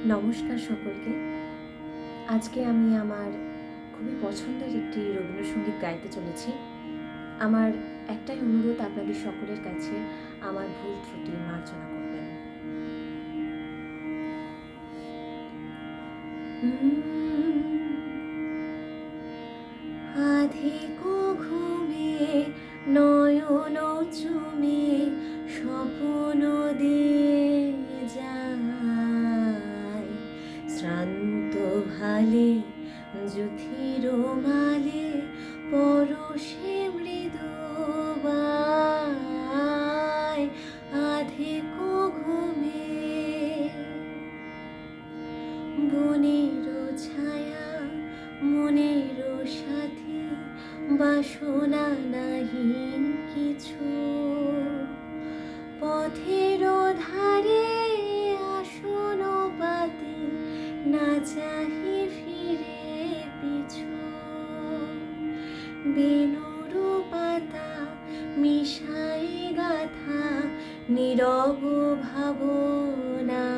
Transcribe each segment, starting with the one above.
নমস্কার সকলকে। আজকে আমি আমার খুবই পছন্দের একটি রবীন্দ্রসঙ্গীত গাইতে চলেছি। আমার একটাই অনুরোধ আপনাদের সকলের কাছে, আমার ভুল ত্রুটি মার্জনা করবেন। আধিকো ঘুমে নয়ন চুমে স্বপ্ন দিয়ে যায়, শ্রান্ত ভালে যুথির মালে পরশে মৃদু বায়। আধিকো ঘুমে বনের ছায়া মনের সাথী, বাসনা নাহি কিছু, পথের ধারে আসন পাতি, না চাহি ফিরে পিছু। বেনুর পাতা মিশাই গাথা নীরব ভাবনায়,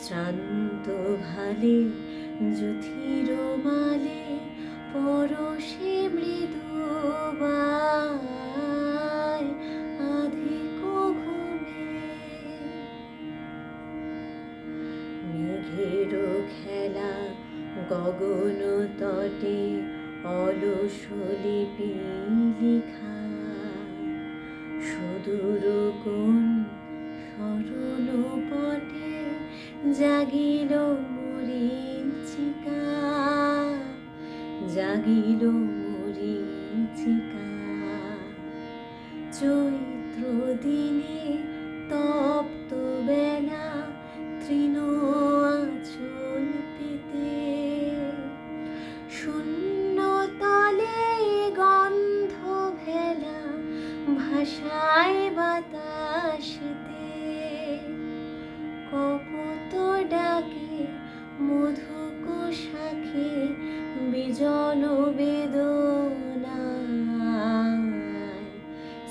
শ্রান্ত ভালে যুথির মালে পরশে মৃদু বায়। আধিকো ঘুমে মেঘের খেলা গগন তটে, অলস লিপি লিখা, সুদূর কোন স্মরণ পটে জাগিল মরীচিকা, জাগিল মরীচিকা। চৈত্র দিনে তপ্ত বেলা, তৃণ আঁচল পেতে, শূন্য তলে গন্ধ ভেলা ভাষায় বাতাসেতে, কপোত ডাকে মধুক শাখে বিজন বেদনায়,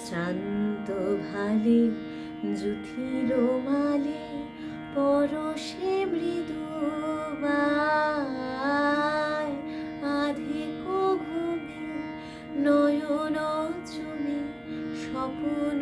শ্রান্ত ভালে যুথির মালে পরশে মৃদু বায়। আধিকো ঘুমে নয়ন চুমে স্বপ্ন